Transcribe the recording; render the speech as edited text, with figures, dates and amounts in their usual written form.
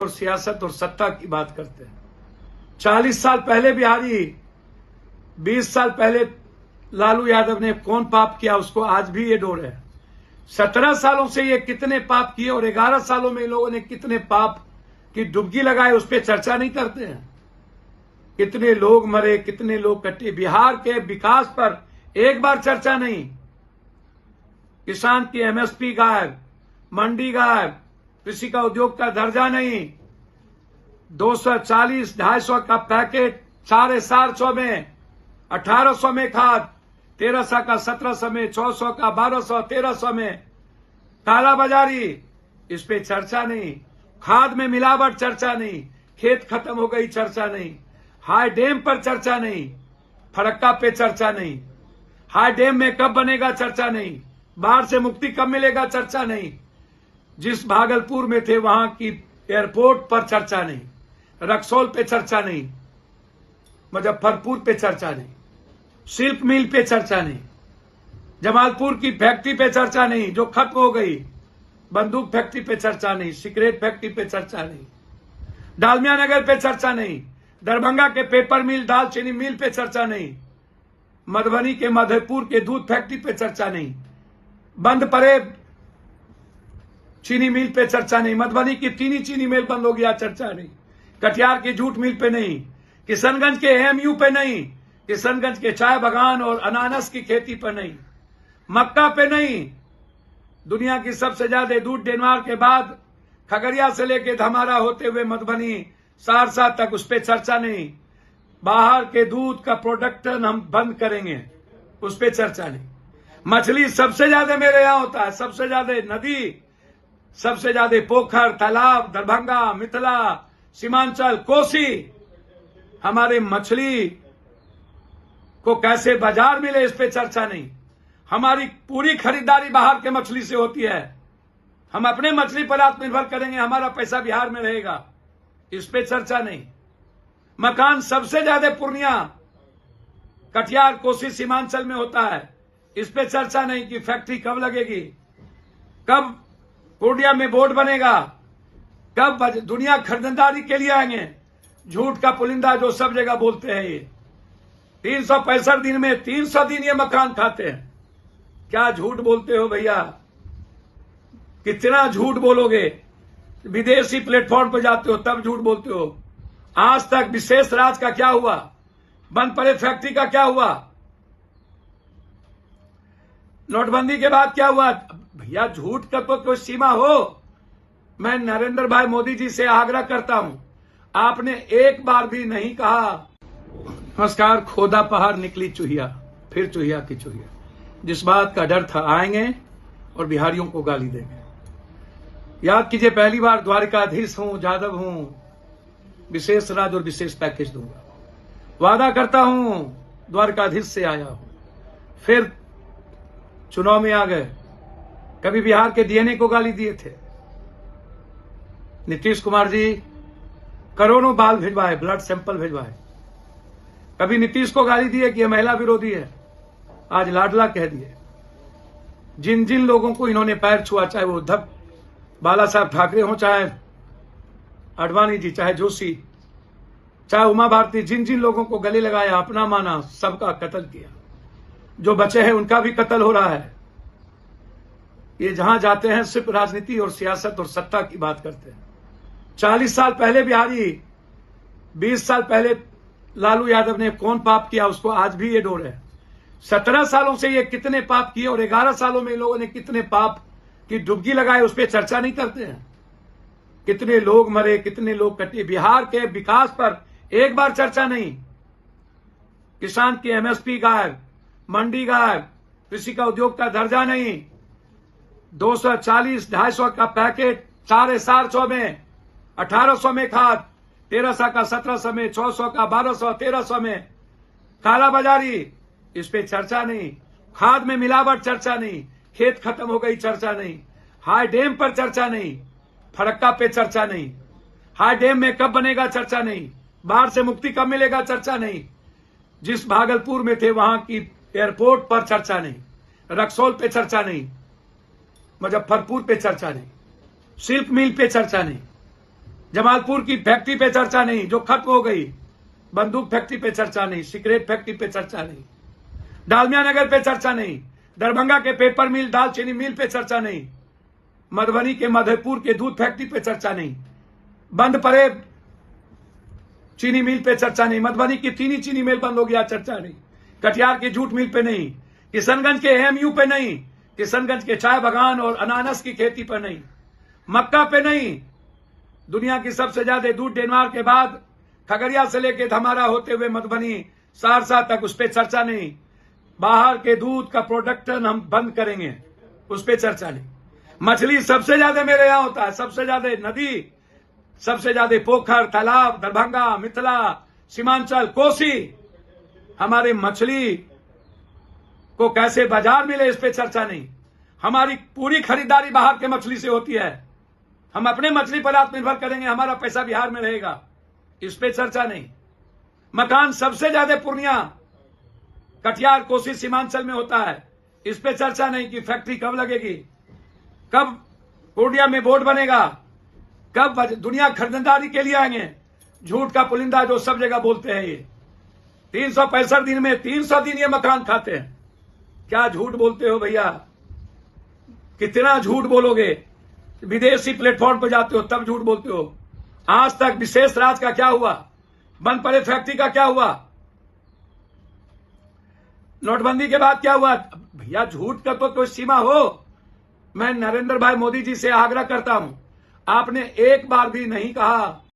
और सियासत और सत्ता की बात करते हैं। 40 साल पहले बिहारी, 20 साल पहले लालू यादव ने कौन पाप किया उसको आज भी ये डोर है। 17 सालों से ये कितने पाप किए और 11 सालों में इन लोगों ने कितने पाप की डुबकी लगाए उस पर चर्चा नहीं करते हैं। कितने लोग मरे, कितने लोग कटे, बिहार के विकास पर एक बार चर्चा नहीं। किसान की एमएसपी गायब, मंडी गायब, कृषि का उद्योग का दर्जा नहीं, 240 250 का पैकेट 450 में, 1800 में खाद, 1300 का 1700 में, 1400 का 1200, 1300 में कालाबाजारी, इस पे चर्चा नहीं। खाद में मिलावट चर्चा नहीं, खेत खत्म हो गई चर्चा नहीं, हाई डैम पर चर्चा नहीं, फरक्का पे चर्चा नहीं, हाई डैम में कब बनेगा चर्चा नहीं, बाढ़ से मुक्ति कब मिलेगा चर्चा नहीं, जिस भागलपुर में थे वहां की एयरपोर्ट पर चर्चा नहीं, रक्सौल पे चर्चा नहीं, मुजफ्फरपुर पे चर्चा नहीं, सिल्क मिल पे चर्चा नहीं, जमालपुर की फैक्ट्री पे चर्चा नहीं जो खत्म हो गई, बंदूक फैक्ट्री पे चर्चा नहीं, सिगरेट फैक्ट्री पे चर्चा नहीं, डालमिया नगर पे चर्चा नहीं, दरभंगा के पेपर मिल दालचीनी मिल पे चर्चा नहीं, मधुबनी के मधेपुर के दूध फैक्ट्री पे चर्चा नहीं, बंद पड़े चीनी मिल पे चर्चा नहीं, मधुबनी की चीनी मिल बंद हो गया चर्चा नहीं, कटिहार की जूट मिल पे नहीं, किशनगंज के एएमयू पे नहीं, किशनगंज के चाय बागान और अनानस की खेती पर नहीं, मक्का पे नहीं, दुनिया की सबसे ज्यादा दूध डेनमार्क के बाद खगड़िया से लेके धमारा होते हुए मधुबनी सहरसा तक उस पर चर्चा नहीं, बाहर के दूध का प्रोडक्शन हम बंद करेंगे उस पर चर्चा नहीं, मछली सबसे ज्यादा मेरे यहां होता है, सबसे ज्यादा नदी, सबसे ज्यादा पोखर तालाब दरभंगा मिथिला सीमांचल कोसी, हमारे मछली को कैसे बाजार मिले इस पे चर्चा नहीं। हमारी पूरी खरीदारी बाहर के मछली से होती है, हम अपने मछली पर आत्मनिर्भर करेंगे, हमारा पैसा बिहार में रहेगा, इस पे चर्चा नहीं। मकान सबसे ज्यादा पूर्णिया कटिहार कोसी सीमांचल में होता है, इस पे चर्चा नहीं कि फैक्ट्री कब लगेगी, कब पूर्णिया में बोर्ड बनेगा, कब दुनिया खरीदारी के लिए आएंगे। झूठ का पुलिंदा जो सब जगह बोलते हैं, ये 365 दिन में 300 दिन ये मकान खाते हैं। क्या झूठ बोलते हो भैया, कितना झूठ बोलोगे, विदेशी प्लेटफॉर्म पर जाते हो तब झूठ बोलते हो। आज तक विशेष राज का क्या हुआ, बंद पड़े फैक्ट्री का क्या हुआ, नोटबंदी के बाद क्या हुआ। भैया झूठ का तो कोई सीमा हो। मैं नरेंद्र भाई मोदी जी से आग्रह करता हूं, आपने एक बार भी नहीं कहा नमस्कार खोदा पहाड़ निकली चूहिया, फिर चूहिया की चूहिया। जिस बात का डर था आएंगे और बिहारियों को गाली देंगे। याद कीजिए पहली बार द्वारकाधीश हूं, जादव हूं, विशेष राज और विशेष पैकेज दूंगा, वादा करता हूं, द्वारकाधीश से आया हूं। फिर चुनाव में आ गए, कभी बिहार के डीएनए को गाली दिए थे, नीतीश कुमार जी करोड़ों बाल भिजवाए, ब्लड सैंपल भिजवाए, कभी नीतीश को गाली दिए कि यह महिला विरोधी है, आज लाडला कह दिए। जिन जिन लोगों को इन्होंने पैर छुआ, चाहे वो उद्धव बाला साहब ठाकरे हो, चाहे अडवाणी जी, चाहे जोशी, चाहे उमा भारती, जिन जिन लोगों को गले लगाया, अपना माना, सबका कत्ल किया। जो बचे हैं उनका भी कत्ल हो रहा है। ये जहां जाते हैं सिर्फ राजनीति और सियासत और सत्ता की बात करते हैं। 40 साल पहले बिहारी, 20 साल पहले लालू यादव ने कौन पाप किया उसको आज भी ये डोर है। 17 सालों से ये कितने पाप किए और 11 सालों में इन लोगों ने कितने पाप की डुबकी लगाए उस पर चर्चा नहीं करते हैं। कितने लोग मरे, कितने लोग कटे, बिहार के विकास पर एक बार चर्चा नहीं। किसान की एमएसपी गायब, मंडी गायब, कृषि का उद्योग का दर्जा नहीं, 240 250 का पैकेट 450 में, 1800 में खाद, 1300 का 1700 में, 1400 का 1200, 1300 में कालाबाजारी, इस पे चर्चा नहीं। खाद में मिलावट चर्चा नहीं, खेत खत्म हो गई चर्चा नहीं, हाई डैम पर चर्चा नहीं, फरक्का पे चर्चा नहीं, हाई डैम में कब बनेगा चर्चा नहीं, बाढ़ से मुक्ति कब मिलेगा चर्चा नहीं, जिस भागलपुर में थे वहां की एयरपोर्ट पर चर्चा नहीं, रक्सौल पे चर्चा नहीं, मुजफ्फरपुर पे चर्चा नहीं, सिल्क मिल पे चर्चा नहीं, जमालपुर की फैक्ट्री पे चर्चा नहीं जो खत्म हो गई, बंदूक फैक्ट्री पे चर्चा नहीं, सिगरेट फैक्ट्री पे चर्चा नहीं, डालमिया नगर पे चर्चा नहीं, दरभंगा के पेपर मिल दालचीनी मिल पे चर्चा नहीं, मधुबनी के मधेपुर के दूध फैक्ट्री पे चर्चा नहीं, बंद पड़े चीनी मिल पे चर्चा नहीं, मधुबनी की तीन चीनी मिल बंद हो गया चर्चा नहीं, कटिहार की जूट मिल पे नहीं, किशनगंज के एएमयू पे नहीं, किशनगंज के चाय बागान और अनानस की खेती पर नहीं, मक्का पे नहीं। दुनिया की सबसे ज्यादा दूध डेनमार्क के बाद खगड़िया से लेके धमारा होते हुए मधुबनी सहरसा तक उस पर चर्चा नहीं। बाहर के दूध का प्रोडक्शन हम बंद करेंगे, उस पर चर्चा नहीं। मछली सबसे ज्यादा मेरे यहाँ होता है, सबसे ज्यादा नदी, सबसे ज्यादा पोखर तालाब दरभंगा मिथिला सीमांचल कोसी। हमारे मछली को कैसे बाजार मिले इस पे चर्चा नहीं। हमारी पूरी खरीदारी बाहर के मछली से होती है, हम अपने मछली पर आत्मनिर्भर करेंगे, हमारा पैसा बिहार में रहेगा, इस पे चर्चा नहीं। मकान सबसे ज्यादा पूर्णिया कटिहार कोसी सीमांचल में होता है, इस पे चर्चा नहीं कि फैक्ट्री कब लगेगी, कब पूर्णिया में बोर्ड बनेगा, कब दुनिया खरीदारी के लिए आएंगे। झूठ का पुलिंदा जो सब जगह बोलते हैं। ये 365 दिन में 300 दिन ये मकान खाते हैं। क्या झूठ बोलते हो भैया, कितना झूठ बोलोगे। विदेशी प्लेटफॉर्म पर जाते हो तब झूठ बोलते हो। आज तक विशेष राज का क्या हुआ, बंद पड़े फैक्ट्री का क्या हुआ, नोटबंदी के बाद क्या हुआ। भैया झूठ का तो कोई सीमा हो। मैं नरेंद्र भाई मोदी जी से आग्रह करता हूं, आपने एक बार भी नहीं कहा